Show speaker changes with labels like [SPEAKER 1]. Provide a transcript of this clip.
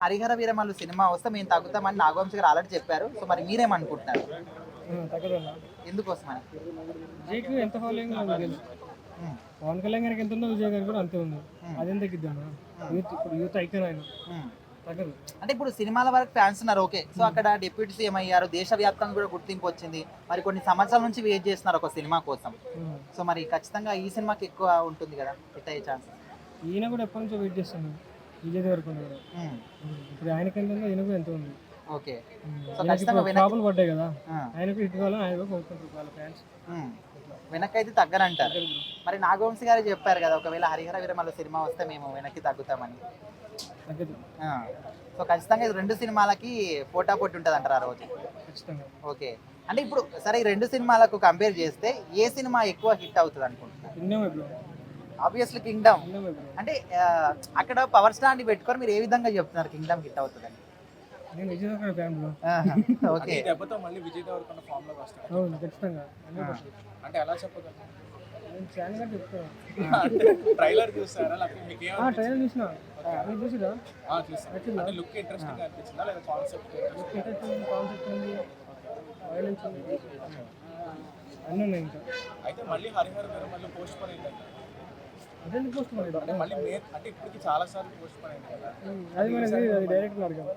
[SPEAKER 1] Harihara Veeramallu cinema వస్తే మేము తగ్గుతామని నాగవంశి గారు ఆల్రెడీ చెప్పారు. సో మరి మీరేమనుకుంటున్నారు?
[SPEAKER 2] తగ్గదన్నా.
[SPEAKER 1] ఎందుకోసమని?
[SPEAKER 2] విజయ్‌కి ఎంత ఫాలోయింగ్ ఉందో నాకు తెలుసు.
[SPEAKER 1] హ్మ్.
[SPEAKER 2] పవన్ కళ్యాణ్ గారికి ఎంత ఉందో విజయ్ గారికి కూడా అంతే ఉంది.
[SPEAKER 1] హ్మ్.
[SPEAKER 2] అదేం తగ్గిద్దన్నా? యూత్ ఇప్పుడు యూత్ ఐకాన్ ఆయన.
[SPEAKER 1] హ్మ్.
[SPEAKER 2] తగ్గదు.
[SPEAKER 1] అంటే ఇప్పుడు సినిమాల వరకు ఫ్యాన్స్ ఉన్నారు ఓకే. సో అక్కడ డిప్యూటీ సీఎం అయ్యారు. దేశవ్యాప్తంగా కూడా గుర్తింపు వచ్చింది. మరి కొన్ని సంవత్సరాల నుంచి వెయిట్ చేస్తున్నారు ఒక సినిమా కోసం.
[SPEAKER 2] హ్మ్.
[SPEAKER 1] సో మరి ఖచ్చితంగా ఈ సినిమాకి ఎక్కువ ఉంటుంది కదా హిట్ అయ్యే ఛాన్స్.
[SPEAKER 2] ఈయన కూడా ఎప్పటి నుంచో వెయిట్ చేస్తున్నాడు. విజయ్ దేవరకొండ కూడా. ఇప్పుడు ఆయనకి ఎంత ఉందో ఈయన కూడా ఎంత ఉంది.
[SPEAKER 1] ఓకే. సో
[SPEAKER 2] ఈయనకి
[SPEAKER 1] ఖచ్చితంగా
[SPEAKER 2] ఇప్పుడు ఫ్లాపులు పడ్డాయి కదా.
[SPEAKER 1] ఆ.
[SPEAKER 2] ఆయనకు హిట్ కావాలి, ఆయన కూడా కోరుకుంటారు వాళ్ళ ఫ్యాన్స్.
[SPEAKER 1] వెనక్కి అయితే తగ్గనంటారు. మరి నాగవంశి గారు చెప్పారు కదా ఒకవేళ హరిహర వీరమల్లు సినిమా వస్తే మేము వెనక్కి తగ్గుతామని.
[SPEAKER 2] తగ్గదు
[SPEAKER 1] ఆ. సో ఖచ్చితంగా ఇది 2 సినిమాలకి పోటాపోటీ ఉంటుంది అంటారు ఆ రోజు.
[SPEAKER 2] ఖచ్చితంగా.
[SPEAKER 1] ఓకే. అంటే ఇప్పుడు సరే ఈ 2 సినిమాలకు కంపేర్ చేస్తే ఏ సినిమా ఎక్కువ హిట్ అవుతుంది అనుకుంటున్నారు?
[SPEAKER 2] Kingdom bro.
[SPEAKER 1] Obviously Kingdom.
[SPEAKER 2] Kingdom bro.
[SPEAKER 1] అంటే అక్కడ పవర్ స్టార్ని పెట్టుకొని మీరు ఏ విధంగా చెప్తున్నారు కింగ్డమ్ హిట్ అవుతుందని?
[SPEAKER 2] నేను Vijay Deverakonda fan bro.
[SPEAKER 1] Okay.
[SPEAKER 3] ఈ దెబ్బతో మళ్ళీ విజయ్ దేవరకొండ ఫామ్ లోకి వస్తాడు.
[SPEAKER 2] అవును ఖచ్చితంగా. 100%.
[SPEAKER 3] అంటే ఎలా చెప్పగలను?
[SPEAKER 2] నేను ఫ్యాన్ గా చెప్తాను.
[SPEAKER 3] ట్రైలర్ చూస్తారా లేకపోతే మీకు ఏం
[SPEAKER 2] ట్రైలర్ చూసిన. మీరు చూసిరా?
[SPEAKER 3] చూస్తాను. అంటే లుక్ ఇంట్రెస్టింగ్ అనిపించిందా లేదా కాన్సెప్ట్?
[SPEAKER 2] కాన్సెప్ట్ ఉంది, వైలెన్స్ ఉంది, అన్నీ ఉన్నాయి ఇంకా.
[SPEAKER 3] అయితే మళ్ళీ హరిహర వీరమల్లు పోస్ట్ పోన్ అయిందంట.
[SPEAKER 2] అదే పోస్ట్
[SPEAKER 3] అంటే మళ్ళీ అంటే ఇప్పటికి చాలా సార్లు పోస్ట్ పోన్ అయింది కదా.
[SPEAKER 2] అది మనకి అది డైరెక్ట్ అడగాలి.